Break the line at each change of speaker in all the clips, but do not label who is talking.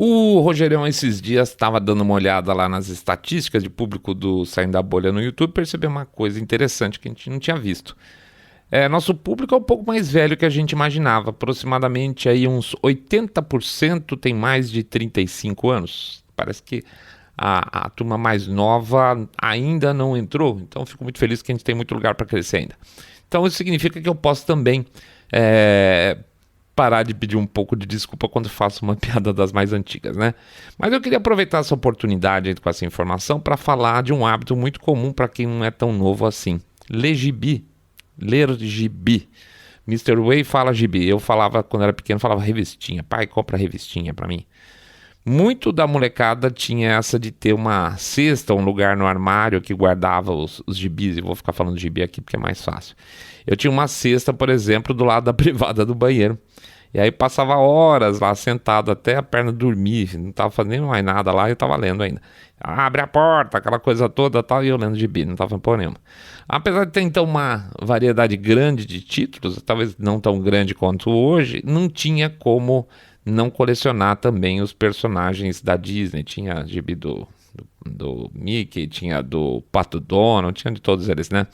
O Rogerão esses dias estava dando uma olhada lá nas estatísticas de público do Saindo da Bolha no YouTube, percebeu uma coisa interessante que a gente não tinha visto. Nosso público é um pouco mais velho que a gente imaginava, aproximadamente aí uns 80% tem mais de 35 anos. Parece que a turma mais nova ainda não entrou, então fico muito feliz que a gente tem muito lugar para crescer ainda. Então isso significa que eu posso também parar de pedir um pouco de desculpa quando faço uma piada das mais antigas, né? Mas eu queria aproveitar essa oportunidade com essa informação para falar de um hábito muito comum para quem não é tão novo assim. Ler gibi. Mr. Way fala gibi. Eu falava, quando era pequeno, falava revistinha. Pai, compra revistinha para mim. Muito da molecada tinha essa de ter uma cesta, um lugar no armário que guardava os gibis. Eu vou ficar falando de gibi aqui porque é mais fácil. Eu tinha uma cesta, por exemplo, do lado da privada do banheiro. E aí passava horas lá sentado até a perna dormir. Não estava fazendo mais nada lá e eu estava lendo ainda. Abre a porta, aquela coisa toda tal, e eu lendo gibi, não estava fazendo porra nenhuma. Apesar de ter então uma variedade grande de títulos, talvez não tão grande quanto hoje, não tinha como não colecionar também os personagens da Disney. Tinha gibi do Mickey, tinha do Pato Donald, tinha de todos eles, né?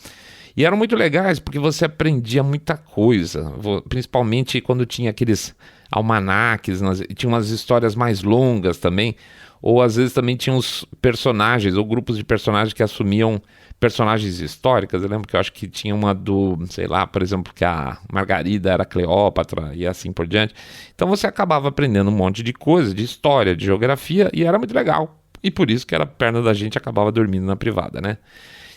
E eram muito legais porque você aprendia muita coisa, principalmente quando tinha aqueles almanaques, tinha umas histórias mais longas também, ou às vezes também tinha uns personagens, ou grupos de personagens que assumiam personagens históricas. Eu lembro que eu acho que tinha uma do, sei lá, por exemplo, que a Margarida era Cleópatra e assim por diante. Então você acabava aprendendo um monte de coisa, de história, de geografia, e era muito legal. E por isso que a perna da gente acabava dormindo na privada, né?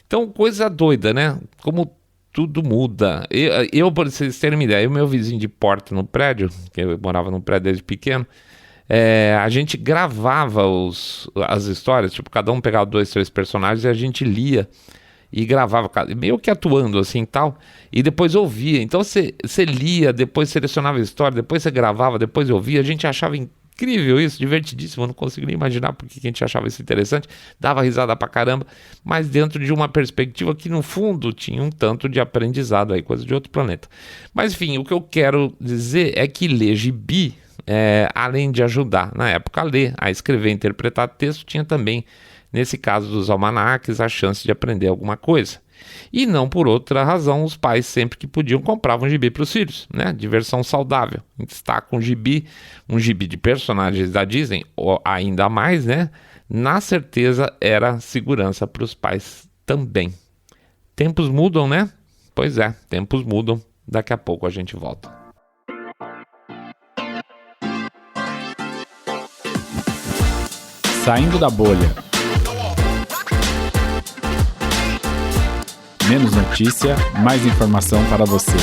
Então, coisa doida, né? Como tudo muda. Eu, para vocês terem uma ideia, o meu vizinho de porta no prédio, que eu morava no prédio desde pequeno, a gente gravava as histórias, tipo, cada um pegava 2, 3 personagens e a gente lia e gravava, meio que atuando assim e tal, e depois ouvia. Então você lia, depois selecionava a história, depois você gravava, depois ouvia. A gente achava incrível isso, divertidíssimo. Eu não consigo nem imaginar porque a gente achava isso interessante, dava risada pra caramba, mas dentro de uma perspectiva que no fundo tinha um tanto de aprendizado aí, coisa de outro planeta. Mas enfim, o que eu quero dizer é que ler gibi, além de ajudar na época a ler, a escrever, a interpretar texto, tinha também, nesse caso dos almanaques, a chance de aprender alguma coisa. E não por outra razão, os pais sempre que podiam compravam gibi para os filhos, né? Diversão saudável. Está com um gibi de personagens da Disney, ou ainda mais, né? Na certeza era segurança para os pais também. Tempos mudam, né? Pois é, tempos mudam. Daqui a pouco a gente volta.
Saindo da bolha. Menos notícia, mais informação para você.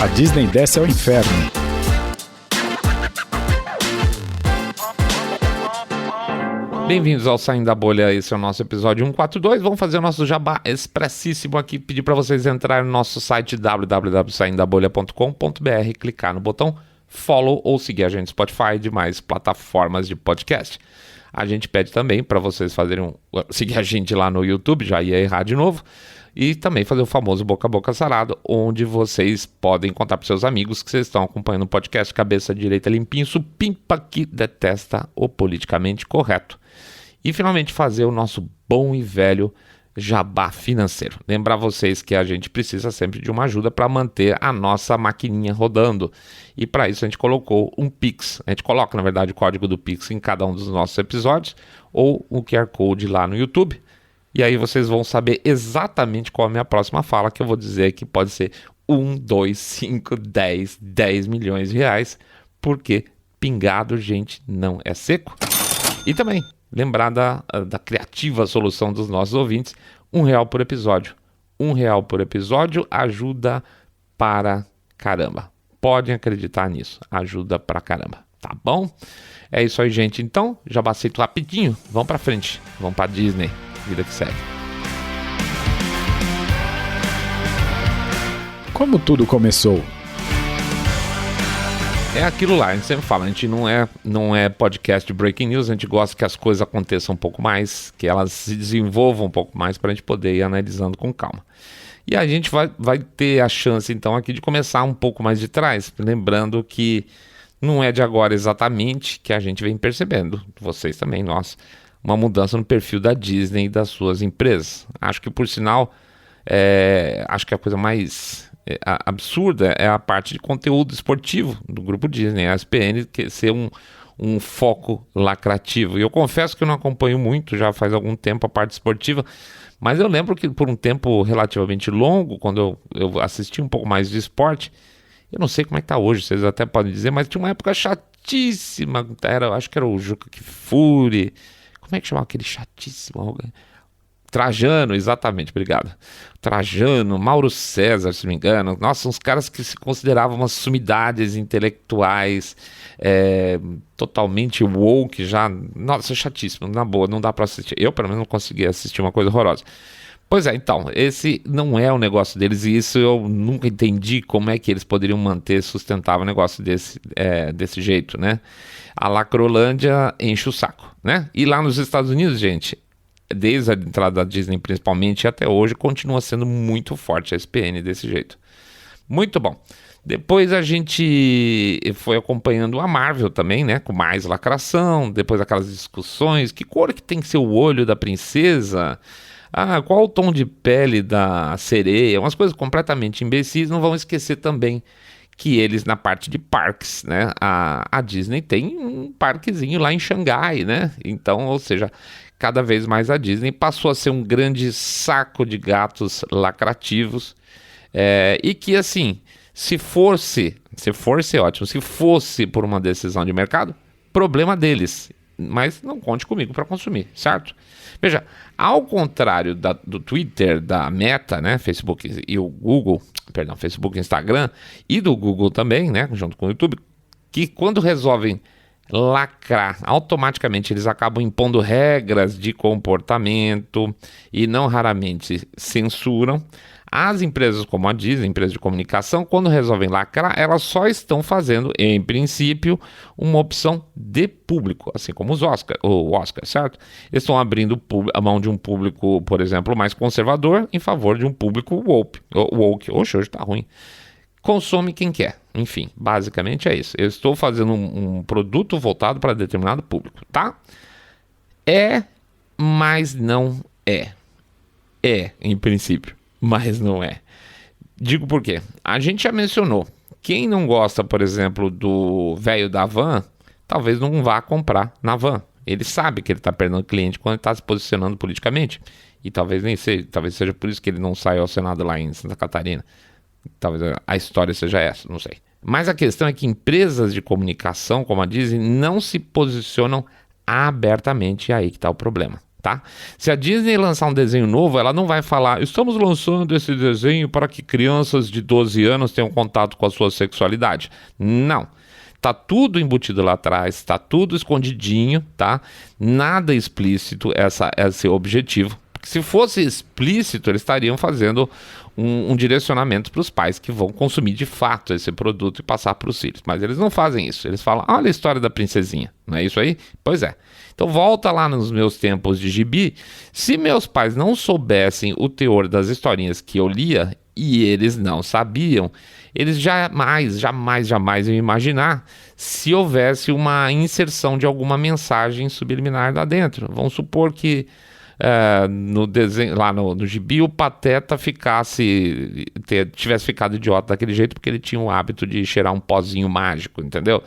A Disney desce ao inferno.
Bem-vindos ao Saindo da Bolha, esse é o nosso episódio 142. Vamos fazer o nosso jabá expressíssimo aqui, pedir para vocês entrarem no nosso site www.saindabolha.com.br, clicar no botão follow ou seguir a gente no Spotify e demais plataformas de podcast. A gente pede também para vocês seguir a gente lá no YouTube, já ia errar de novo, e também fazer o famoso boca a boca sarado, onde vocês podem contar para seus amigos que vocês estão acompanhando o podcast Cabeça Direita Limpinho, supimpa que detesta o politicamente correto. E finalmente fazer o nosso bom e velho jabá financeiro. Lembrar vocês que a gente precisa sempre de uma ajuda para manter a nossa maquininha rodando. E para isso a gente colocou um Pix. A gente coloca, na verdade, o código do Pix em cada um dos nossos episódios ou o QR Code lá no YouTube. E aí vocês vão saber exatamente qual é a minha próxima fala, que eu vou dizer que pode ser 1, 2, 5, 10 milhões de reais, porque pingado, gente, não é seco. E também lembrar da criativa solução dos nossos ouvintes, R$1 por episódio. R$1 por episódio ajuda para caramba. Podem acreditar nisso, ajuda pra caramba, tá bom? É isso aí, gente. Então, já bastei rapidinho, vamos pra frente, vamos pra Disney, vida que segue.
Como tudo começou?
É aquilo lá, a gente sempre fala, a gente não é podcast de breaking news, a gente gosta que as coisas aconteçam um pouco mais, que elas se desenvolvam um pouco mais para a gente poder ir analisando com calma. E a gente vai ter a chance, então, aqui de começar um pouco mais de trás, lembrando que não é de agora exatamente que a gente vem percebendo, vocês também, nós, uma mudança no perfil da Disney e das suas empresas. Acho que, por sinal, acho que a coisa mais absurda é a parte de conteúdo esportivo do grupo Disney, a ESPN, que ser um foco lacrativo. E eu confesso que eu não acompanho muito, já faz algum tempo, a parte esportiva, mas eu lembro que por um tempo relativamente longo, quando eu assisti um pouco mais de esporte, eu não sei como é que tá hoje, vocês até podem dizer, mas tinha uma época chatíssima, acho que era o Juca Kfouri, como é que chamava aquele chatíssimo? Trajano, exatamente, obrigado. Trajano, Mauro César, se não me engano. Nossa, uns caras que se consideravam umas sumidades intelectuais, totalmente woke já. Nossa, chatíssimo, na boa, não dá pra assistir. Eu, pelo menos, não consegui assistir, uma coisa horrorosa. Pois é, então, esse não é o negócio deles e isso eu nunca entendi como é que eles poderiam manter sustentável um negócio desse jeito, né? A Lacrolândia enche o saco, né? E lá nos Estados Unidos, gente, desde a entrada da Disney principalmente até hoje, continua sendo muito forte a ESPN desse jeito. Muito bom. Depois a gente foi acompanhando a Marvel também, né? Com mais lacração, depois aquelas discussões, que cor que tem que ser o olho da princesa? Qual o tom de pele da sereia? Umas coisas completamente imbecis. Não vão esquecer também que eles, na parte de parques, né? A Disney tem um parquezinho lá em Xangai, né? Então, ou seja, cada vez mais a Disney passou a ser um grande saco de gatos lacrativos. E que, assim, se fosse ótimo, se fosse por uma decisão de mercado, problema deles. Mas não conte comigo para consumir, certo? Veja, ao contrário do Twitter, da Meta, né, Facebook e o Google, Facebook e Instagram, e do Google também, né, junto com o YouTube, que quando resolvem lacrar, automaticamente eles acabam impondo regras de comportamento e não raramente censuram. As empresas como a Disney, empresas de comunicação, quando resolvem lacrar, elas só estão fazendo, em princípio, uma opção de público, assim como o Oscar, certo? Eles estão abrindo a mão de um público, por exemplo, mais conservador, em favor de um público woke. Oxe, hoje tá ruim. Consome quem quer. Enfim, basicamente é isso. Eu estou fazendo um produto voltado para determinado público, tá? Mas não é. Em princípio. Mas não é. Digo por quê? A gente já mencionou. Quem não gosta, por exemplo, do velho da van, talvez não vá comprar na van. Ele sabe que ele está perdendo cliente quando ele está se posicionando politicamente. E talvez nem seja. Talvez seja por isso que ele não saiu ao Senado lá em Santa Catarina. Talvez a história seja essa, não sei. Mas a questão é que empresas de comunicação, como a Disney, não se posicionam abertamente, e aí que está o problema. Tá? Se a Disney lançar um desenho novo, ela não vai falar: estamos lançando esse desenho para que crianças de 12 anos tenham contato com a sua sexualidade. Não. Tá tudo embutido lá atrás, tá tudo escondidinho, tá? Nada explícito esse objetivo. Porque se fosse explícito, eles estariam fazendo um direcionamento para os pais que vão consumir de fato esse produto e passar para os filhos. Mas eles não fazem isso. Eles falam: olha a história da princesinha. Não é isso aí? Pois é. Então volta lá nos meus tempos de gibi. Se meus pais não soubessem o teor das historinhas que eu lia, e eles não sabiam, eles jamais iam imaginar se houvesse uma inserção de alguma mensagem subliminar lá dentro. Vamos supor que no desenho, lá no gibi, o Pateta tivesse ficado idiota daquele jeito porque ele tinha o hábito de cheirar um pozinho mágico, entendeu?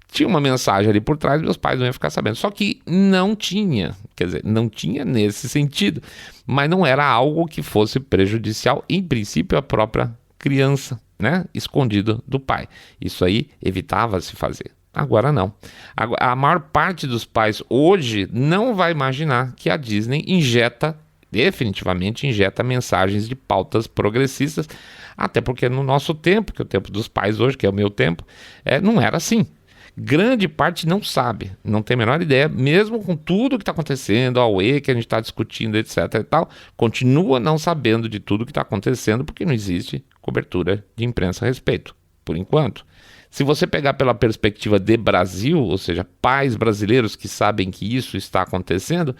Tinha uma mensagem ali por trás, meus pais não iam ficar sabendo. Só que não tinha, quer dizer, não tinha nesse sentido, mas não era algo que fosse prejudicial, em princípio, à própria criança, né? Escondido do pai. Isso aí evitava-se fazer. Agora não. A maior parte dos pais hoje não vai imaginar que a Disney definitivamente injeta mensagens de pautas progressistas, até porque no nosso tempo, que é o tempo dos pais hoje, que é o meu tempo, não era assim. Grande parte não sabe, não tem a menor ideia, mesmo com tudo que está acontecendo, a UE que a gente está discutindo, etc. e tal, continua não sabendo de tudo que está acontecendo, porque não existe cobertura de imprensa a respeito, por enquanto. Se você pegar pela perspectiva de Brasil, ou seja, pais brasileiros que sabem que isso está acontecendo,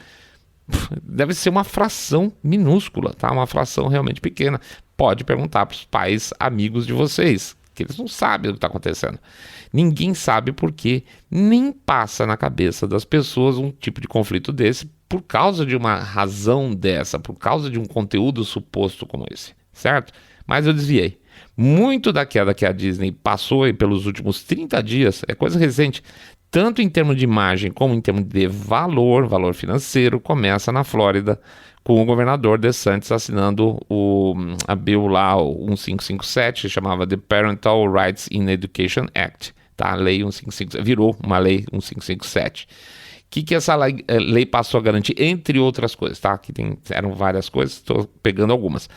deve ser uma fração minúscula, tá? Uma fração realmente pequena. Pode perguntar para os pais amigos de vocês, que eles não sabem o que está acontecendo. Ninguém sabe porque nem passa na cabeça das pessoas um tipo de conflito desse por causa de uma razão dessa, por causa de um conteúdo suposto como esse, certo? Mas eu desviei. Muito da queda que a Disney passou aí pelos últimos 30 dias é coisa recente, tanto em termos de imagem como em termos de valor financeiro, começa na Flórida, com o governador DeSantis assinando a bill lá, o 1557, que chamava The Parental Rights in Education Act, tá? A lei 1557, virou uma lei 1557. O que essa lei passou a garantir? Entre outras coisas, tá? Aqui eram várias coisas, estou pegando algumas.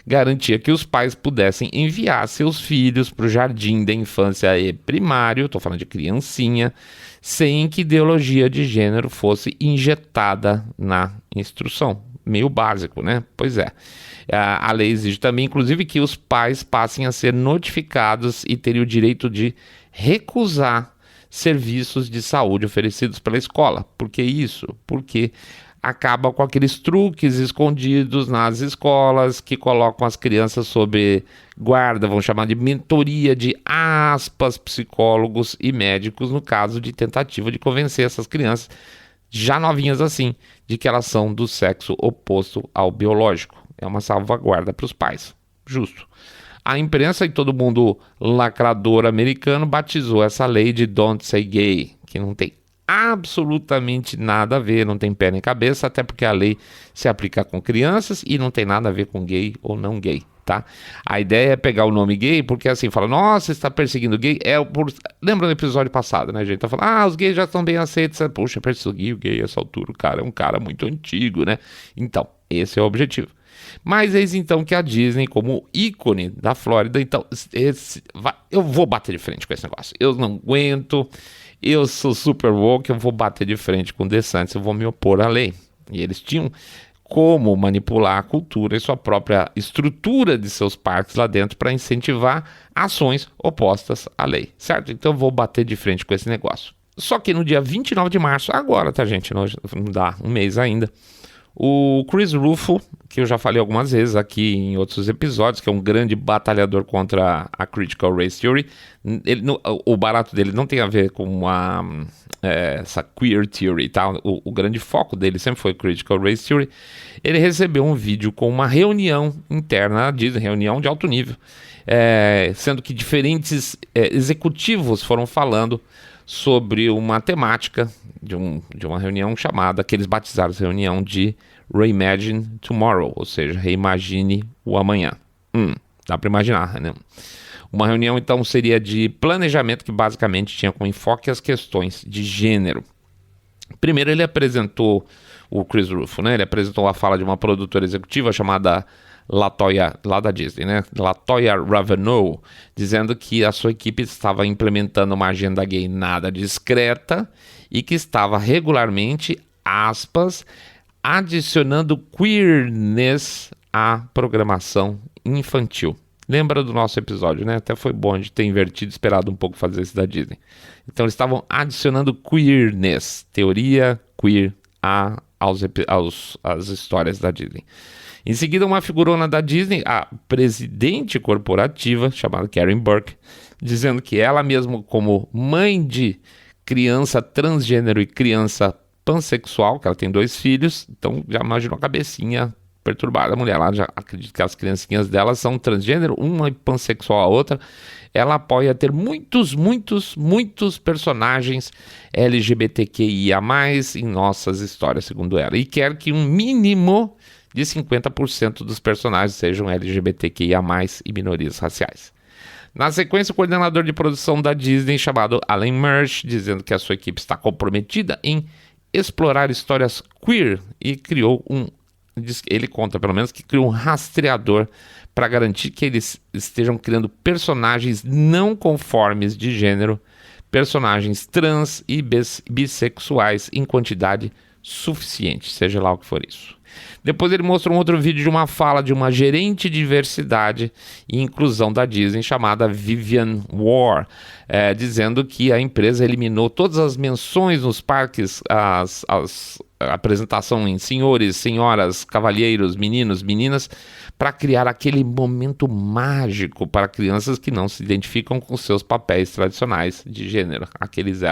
Garantia que os pais pudessem enviar seus filhos para o jardim da infância e primário, estou falando de criancinha, sem que ideologia de gênero fosse injetada na instrução. Meio básico, né? Pois é. A lei exige também, inclusive, que os pais passem a ser notificados e terem o direito de recusar serviços de saúde oferecidos pela escola. Por que isso? Porque acaba com aqueles truques escondidos nas escolas que colocam as crianças sob guarda, vão chamar de mentoria de aspas, psicólogos e médicos, no caso de tentativa de convencer essas crianças, já novinhas assim, de que elas são do sexo oposto ao biológico. É uma salvaguarda para os pais. Justo. A imprensa e todo mundo lacrador americano batizou essa lei de Don't Say Gay, que não tem absolutamente nada a ver, não tem pé nem cabeça, até porque a lei se aplica com crianças e não tem nada a ver com gay ou não gay, tá? A ideia é pegar o nome gay, porque assim, fala, nossa, você está perseguindo gay, lembra do episódio passado, né, gente? Tá falando, os gays já estão bem aceitos, poxa, perseguir o gay a essa altura, o cara é um cara muito antigo, né? Então, esse é o objetivo. Mas eis então que a Disney, como ícone da Flórida, então, eu vou bater de frente com esse negócio, eu não aguento. Eu sou super woke, eu vou bater de frente com o DeSantis, eu vou me opor à lei. E eles tinham como manipular a cultura e sua própria estrutura de seus parques lá dentro para incentivar ações opostas à lei, certo? Então eu vou bater de frente com esse negócio. Só que no dia 29 de março, agora, tá, gente? Não dá um mês ainda. O Chris Rufo, que eu já falei algumas vezes aqui em outros episódios, que é um grande batalhador contra a Critical Race Theory, o barato dele não tem a ver com essa Queer Theory, tá? O grande foco dele sempre foi Critical Race Theory. Ele recebeu um vídeo com uma reunião interna, diz reunião de alto nível, sendo que diferentes executivos foram falando sobre uma temática de uma reunião chamada, que eles batizaram essa reunião de Reimagine Tomorrow, ou seja, reimagine o amanhã. Dá para imaginar, né? Uma reunião, então, seria de planejamento que basicamente tinha como enfoque as questões de gênero. Primeiro ele apresentou, o Chris Rufo, né? Ele apresentou a fala de uma produtora executiva chamada LaToya, lá da Disney, né? LaToya Ravanaugh, dizendo que a sua equipe estava implementando uma agenda gay nada discreta e que estava regularmente, aspas, adicionando queerness à programação infantil. Lembra do nosso episódio, né? Até foi bom de ter invertido, esperado um pouco fazer isso da Disney. Então eles estavam adicionando queerness, teoria queer, às histórias da Disney. Em seguida, uma figurona da Disney, a presidente corporativa, chamada Karen Burke, dizendo que ela mesma, como mãe de criança transgênero e criança pansexual, que ela tem 2 filhos, então já imaginou a cabecinha perturbada. A mulher lá já acredita que as criancinhas dela são transgênero, uma é pansexual, a outra. Ela apoia ter muitos personagens LGBTQIA+, em nossas histórias, segundo ela. E quer que um mínimo de 50% dos personagens sejam LGBTQIA+, e minorias raciais. Na sequência, o coordenador de produção da Disney, chamado Alan Mersch, dizendo que a sua equipe está comprometida em explorar histórias queer e criou ele conta pelo menos que criou um rastreador para garantir que eles estejam criando personagens não conformes de gênero, personagens trans e bissexuais em quantidade suficiente, seja lá o que for isso. Depois ele mostrou um outro vídeo de uma fala de uma gerente de diversidade e inclusão da Disney chamada Vivian Ward, dizendo que a empresa eliminou todas as menções nos parques, a apresentação em senhores, senhoras, cavalheiros, meninos, meninas, para criar aquele momento mágico para crianças que não se identificam com seus papéis tradicionais de gênero, aquele 00000.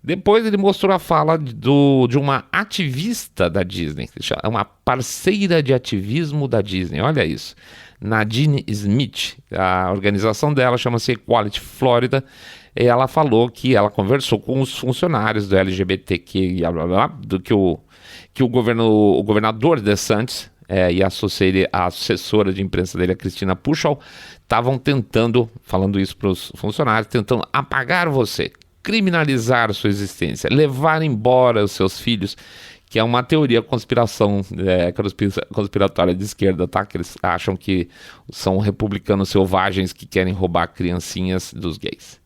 Depois ele mostrou a fala de uma ativista da Disney, uma parceira de ativismo da Disney, olha isso, Nadine Smith. A organização dela chama-se Equality Florida, e ela falou que ela conversou com os funcionários do LGBTQ, do que o governador DeSantis e a assessora de imprensa dele, a Cristina Puchal, estavam tentando, falando isso para os funcionários, tentando apagar você, criminalizar sua existência, levar embora os seus filhos, que é uma teoria conspiratória de esquerda, tá? Que eles acham que são republicanos selvagens que querem roubar criancinhas dos gays.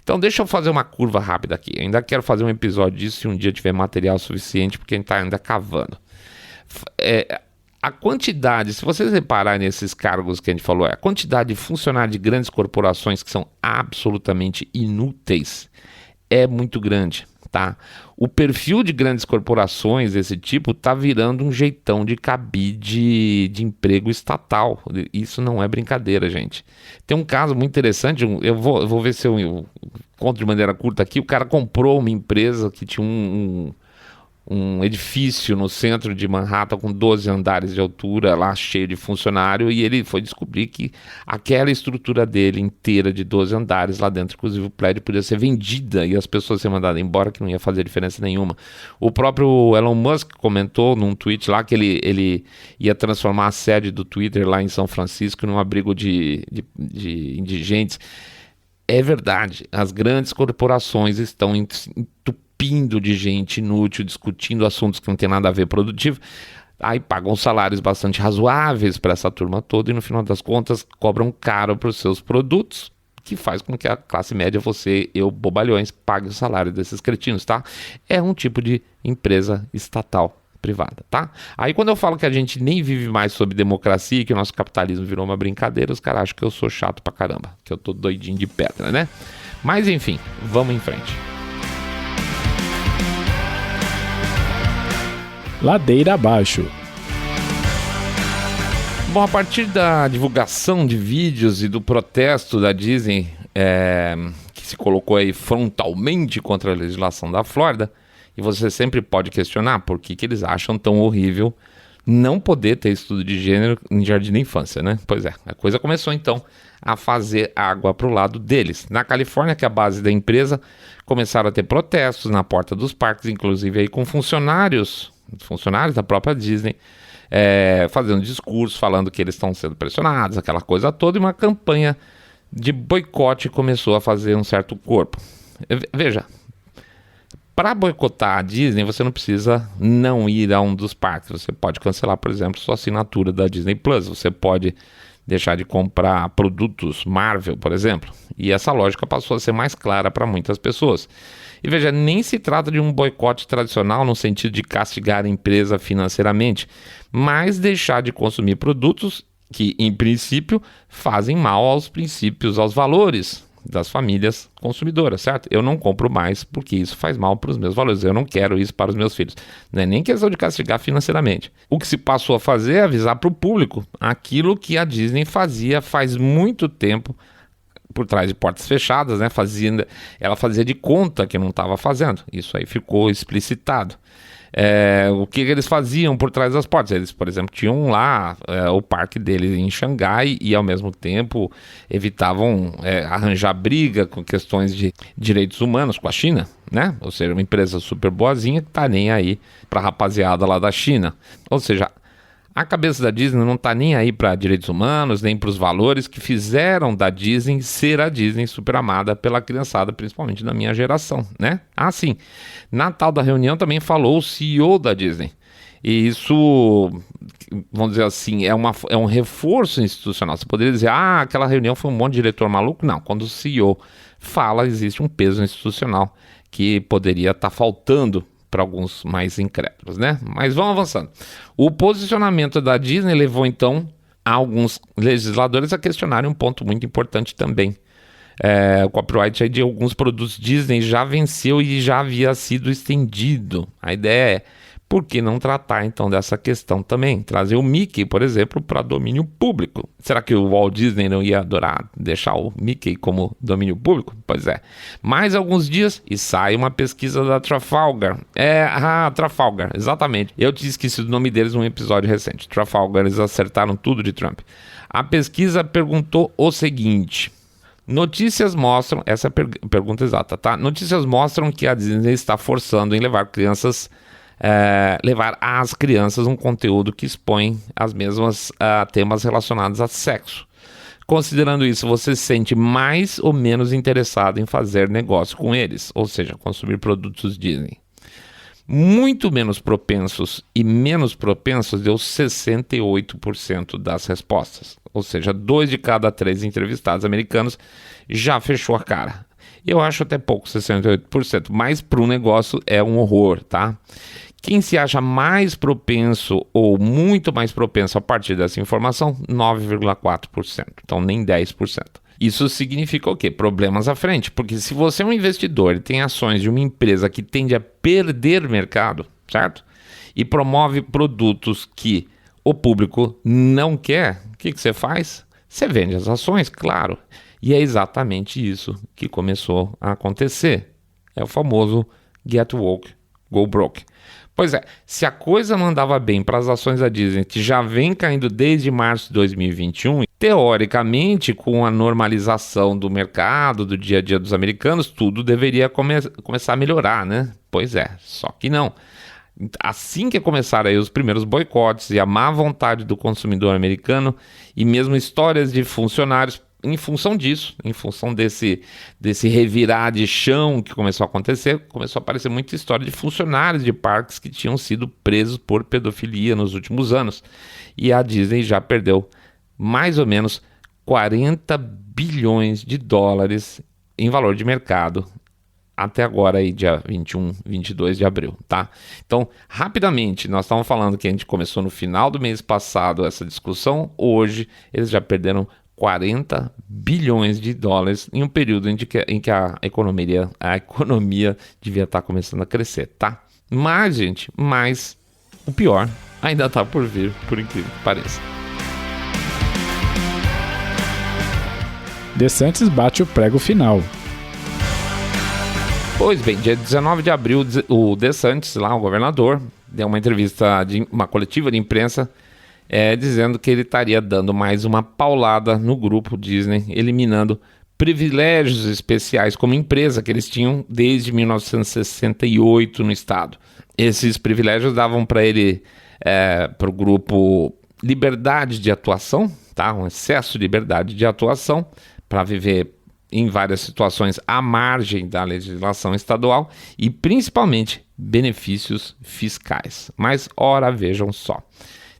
Então deixa eu fazer uma curva rápida aqui. Eu ainda quero fazer um episódio disso se um dia tiver material suficiente, porque a gente está ainda cavando. A quantidade, se vocês repararem nesses cargos que a gente falou, a quantidade de funcionários de grandes corporações que são absolutamente inúteis é muito grande, tá? O perfil de grandes corporações desse tipo tá virando um jeitão de cabide de emprego estatal. Isso não é brincadeira, gente. Tem um caso muito interessante, eu vou ver se eu conto de maneira curta aqui. O cara comprou uma empresa que tinha um edifício no centro de Manhattan com 12 andares de altura, lá cheio de funcionário, e ele foi descobrir que aquela estrutura dele inteira de 12 andares lá dentro, inclusive o prédio, podia ser vendida e as pessoas serem mandadas embora, que não ia fazer diferença nenhuma. O próprio Elon Musk comentou num tweet lá que ele ia transformar a sede do Twitter lá em São Francisco num abrigo de indigentes. É verdade, as grandes corporações estão entupindo de gente inútil, discutindo assuntos que não tem nada a ver produtivo, aí pagam salários bastante razoáveis para essa turma toda e no final das contas cobram caro para os seus produtos, que faz com que a classe média, você, eu, bobalhões, pague o salário desses cretinos, tá? É um tipo de empresa estatal privada, tá? Aí quando eu falo que a gente nem vive mais sob democracia e que o nosso capitalismo virou uma brincadeira, os caras acham que eu sou chato pra caramba, que eu tô doidinho de pedra, né? Mas enfim, vamos em frente.
Ladeira abaixo.
Bom, a partir da divulgação de vídeos e do protesto da Disney, que se colocou aí frontalmente contra a legislação da Flórida, e você sempre pode questionar por que eles acham tão horrível não poder ter estudo de gênero em jardim da infância, né? Pois é, a coisa começou então a fazer água para o lado deles. Na Califórnia, que é a base da empresa, começaram a ter protestos na porta dos parques, inclusive aí com funcionários da própria Disney, fazendo discurso, falando que eles estão sendo pressionados, aquela coisa toda, e uma campanha de boicote começou a fazer um certo corpo. Veja, para boicotar a Disney, você não precisa não ir a um dos parques. Você pode cancelar, por exemplo, sua assinatura da Disney Plus. Você pode deixar de comprar produtos Marvel, por exemplo. E essa lógica passou a ser mais clara para muitas pessoas. E veja, nem se trata de um boicote tradicional no sentido de castigar a empresa financeiramente, mas deixar de consumir produtos que, em princípio, fazem mal aos princípios, aos valores das famílias consumidoras, certo? Eu não compro mais porque isso faz mal para os meus valores, eu não quero isso para os meus filhos. Não é nem questão de castigar financeiramente. O que se passou a fazer é avisar para o público aquilo que a Disney fazia faz muito tempo, por trás de portas fechadas, né? Ela fazia de conta que não estava fazendo. Isso aí ficou explicitado. O que eles faziam por trás das portas? Eles, por exemplo, tinham lá o parque deles em Xangai e, ao mesmo tempo, evitavam arranjar briga com questões de direitos humanos com a China, né? Ou seja, uma empresa super boazinha que tá nem aí pra rapaziada lá da China. Ou seja, a cabeça da Disney não tá nem aí para direitos humanos, nem para os valores que fizeram da Disney ser a Disney super amada pela criançada, principalmente da minha geração, né? Ah, sim. Na tal da reunião também falou o CEO da Disney. E isso, vamos dizer assim, é um reforço institucional. Você poderia dizer, aquela reunião foi um monte de diretor maluco. Não, quando o CEO fala, existe um peso institucional que poderia estar faltando para alguns mais incrédulos, né? Mas vamos avançando. O posicionamento da Disney levou, então, alguns legisladores a questionarem um ponto muito importante também. O copyright de alguns produtos Disney já venceu e já havia sido estendido. A ideia é, por que não tratar então dessa questão também? Trazer o Mickey, por exemplo, para domínio público. Será que o Walt Disney não ia adorar deixar o Mickey como domínio público? Pois é. Mais alguns dias e sai uma pesquisa da Trafalgar. Trafalgar, exatamente. Eu tinha esquecido o nome deles num episódio recente. Trafalgar, eles acertaram tudo de Trump. A pesquisa perguntou o seguinte... Notícias mostram, essa é a pergunta exata, tá? Notícias mostram que a Disney está forçando em levar às crianças um conteúdo que expõe as mesmas temas relacionados a sexo. Considerando isso, você se sente mais ou menos interessado em fazer negócio com eles, ou seja, consumir produtos Disney. Muito menos propensos e menos propensos deu 68% das respostas. Ou seja, 2 de cada 3 entrevistados americanos já fechou a cara. Eu acho até pouco, 68%, mas para o negócio é um horror, tá? Quem se acha mais propenso ou muito mais propenso a partir dessa informação? 9,4%, então nem 10%. Isso significa o quê? Problemas à frente, porque se você é um investidor e tem ações de uma empresa que tende a perder mercado, certo? E promove produtos que o público não quer, o que você faz? Você vende as ações, claro. E é exatamente isso que começou a acontecer. É o famoso get woke, go broke. Pois é, se a coisa não andava bem para as ações da Disney, que já vem caindo desde março de 2021, teoricamente, com a normalização do mercado, do dia a dia dos americanos, tudo deveria começar a melhorar, né? Pois é, só que não. Assim que começaram aí os primeiros boicotes e a má vontade do consumidor americano e mesmo histórias de funcionários, em função disso, em função desse revirar de chão que começou a acontecer, começou a aparecer muita história de funcionários de parques que tinham sido presos por pedofilia nos últimos anos. E a Disney já perdeu mais ou menos 40 bilhões de dólares em valor de mercado até agora, aí, dia 21, 22 de abril, tá? Então, rapidamente, nós estávamos falando que a gente começou no final do mês passado essa discussão, hoje eles já perderam 40 bilhões de dólares em um período em que a economia devia estar começando a crescer, tá? Mas, gente, o pior ainda está por vir, por incrível que pareça.
DeSantis bate o prego final.
Pois bem, dia 19 de abril, o DeSantis, lá, o governador, deu uma entrevista, uma coletiva de imprensa, dizendo que ele estaria dando mais uma paulada no grupo Disney, eliminando privilégios especiais como empresa que eles tinham desde 1968 no estado. Esses privilégios davam para ele, para o grupo, liberdade de atuação, tá? Um excesso de liberdade de atuação para viver em várias situações à margem da legislação estadual e principalmente benefícios fiscais. Mas, ora, vejam só.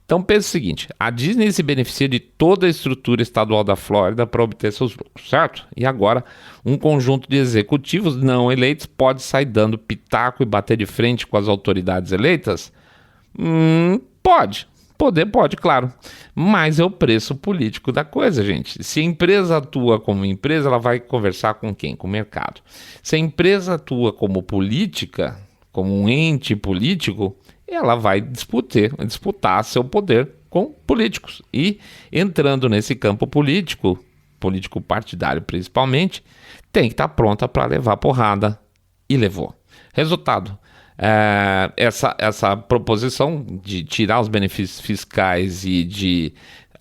Então pense o seguinte, a Disney se beneficia de toda a estrutura estadual da Flórida para obter seus lucros, certo? E agora, um conjunto de executivos não eleitos pode sair dando pitaco e bater de frente com as autoridades eleitas? Pode, claro. Mas é o preço político da coisa, gente. Se a empresa atua como empresa, ela vai conversar com quem? Com o mercado. Se a empresa atua como política, como um ente político, ela vai disputar seu poder com políticos. E entrando nesse campo político partidário principalmente, tem que estar pronta para levar porrada. E levou. Resultado. Essa proposição de tirar os benefícios fiscais e de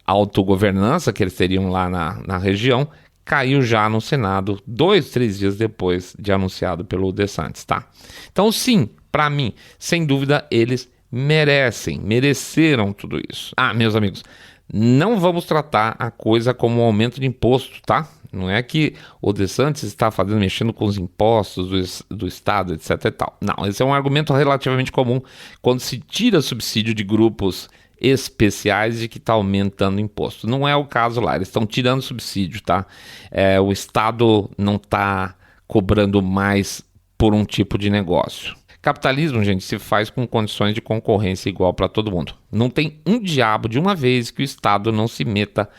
autogovernança que eles teriam lá na região caiu já no Senado 2-3 dias depois de anunciado pelo DeSantis, tá? Então sim, para mim, sem dúvida, eles mereceram tudo isso. Meus amigos, não vamos tratar a coisa como um aumento de imposto, tá? Não é que o DeSantis está mexendo com os impostos do Estado, etc e tal. Não, esse é um argumento relativamente comum quando se tira subsídio de grupos especiais de que está aumentando o imposto. Não é o caso lá, eles estão tirando subsídio, tá? O Estado não está cobrando mais por um tipo de negócio. Capitalismo, gente, se faz com condições de concorrência igual para todo mundo. Não tem um diabo de uma vez que o Estado não se meta,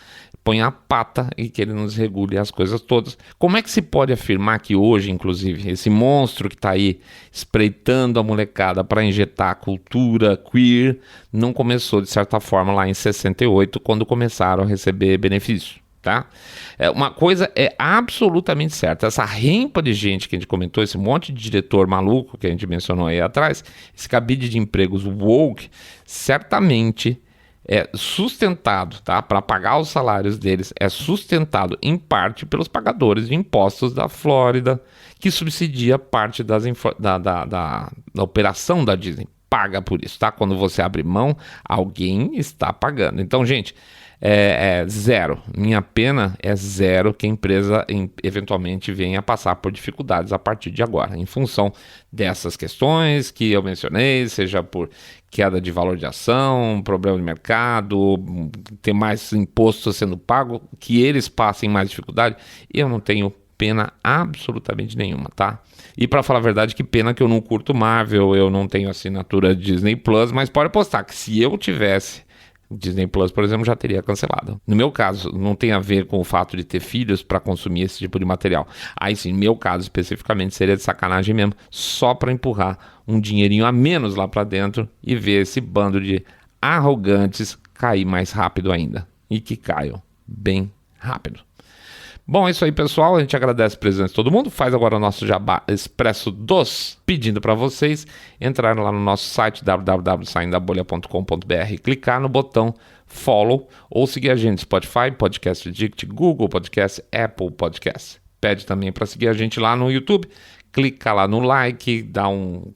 põe a pata e que ele não desregule as coisas todas. Como é que se pode afirmar que hoje, inclusive, esse monstro que está aí espreitando a molecada para injetar a cultura queer não começou, de certa forma, lá em 68, quando começaram a receber benefício? Tá? Uma coisa é absolutamente certa, essa rempa de gente que a gente comentou, esse monte de diretor maluco que a gente mencionou aí atrás, esse cabide de empregos woke, certamente é sustentado, tá? Para pagar os salários deles, é sustentado em parte pelos pagadores de impostos da Flórida, que subsidia parte da operação da Disney. Paga por isso, tá? Quando você abre mão, alguém está pagando. Então, gente, zero. Minha pena é zero que a empresa eventualmente venha a passar por dificuldades a partir de agora, em função dessas questões que eu mencionei, seja por queda de valor de ação, problema de mercado, ter mais imposto sendo pago, que eles passem mais dificuldade. Eu não tenho pena absolutamente nenhuma, tá? E pra falar a verdade, que pena que eu não curto Marvel, eu não tenho assinatura Disney Plus, mas pode apostar que se eu tivesse Disney Plus, por exemplo, já teria cancelado. No meu caso, não tem a ver com o fato de ter filhos para consumir esse tipo de material. Aí sim, no meu caso especificamente, seria de sacanagem mesmo, só para empurrar um dinheirinho a menos lá para dentro e ver esse bando de arrogantes cair mais rápido ainda. E que caiam bem rápido. Bom, é isso aí, pessoal. A gente agradece a presença de todo mundo. Faz agora o nosso Jabá Expresso dos, pedindo para vocês entrarem lá no nosso site www.saindabolha.com.br, clicar no botão follow ou seguir a gente no Spotify, Podcast Addict, Google Podcast, Apple Podcast. Pede também para seguir a gente lá no YouTube. Clica lá no like,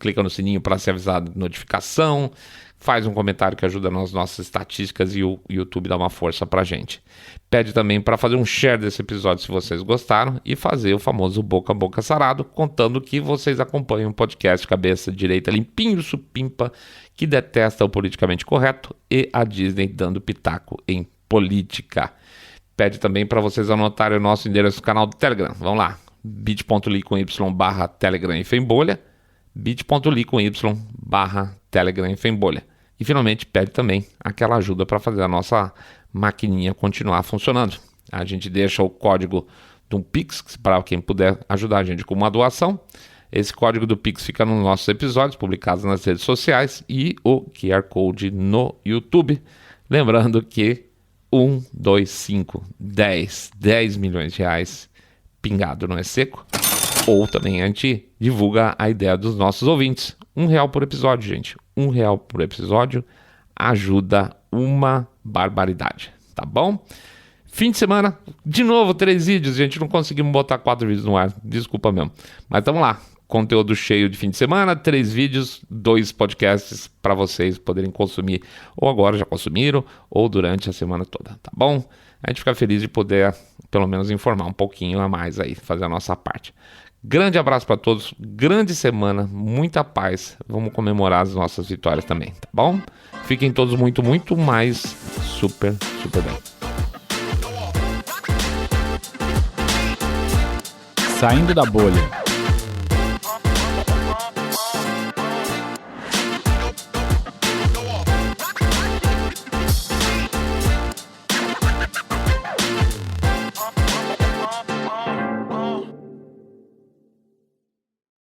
clica no sininho para ser avisado de notificação. Faz um comentário que ajuda nas nossas estatísticas e o YouTube dá uma força pra gente. Pede também para fazer um share desse episódio se vocês gostaram e fazer o famoso boca a boca sarado, contando que vocês acompanham um podcast cabeça direita limpinho, supimpa, que detesta o politicamente correto e a Disney dando pitaco em política. Pede também para vocês anotarem o nosso endereço do canal do Telegram. Vamos lá, bit.ly/Telegram e Fembolha, bit.ly/Telegram e Fembolha. E finalmente pede também aquela ajuda para fazer a nossa maquininha continuar funcionando. A gente deixa o código do Pix para quem puder ajudar a gente com uma doação. Esse código do Pix fica nos nossos episódios publicados nas redes sociais e o QR Code no YouTube. Lembrando que 1, 2, 5, 10 milhões de reais pingado não é seco. Ou também a gente divulga a ideia dos nossos ouvintes. R$1 por episódio, gente. R$1 por episódio ajuda uma barbaridade, tá bom? Fim de semana, de novo 3 vídeos, gente. Não conseguimos botar 4 vídeos no ar, desculpa mesmo. Mas estamos lá, conteúdo cheio de fim de semana, 3 vídeos, 2 podcasts para vocês poderem consumir. Ou agora já consumiram, ou durante a semana toda, tá bom? A gente fica feliz de poder, pelo menos, informar um pouquinho a mais aí, fazer a nossa parte. Grande abraço para todos, grande semana, muita paz. Vamos comemorar as nossas vitórias também, tá bom? Fiquem todos muito mais super bem.
Saindo da bolha.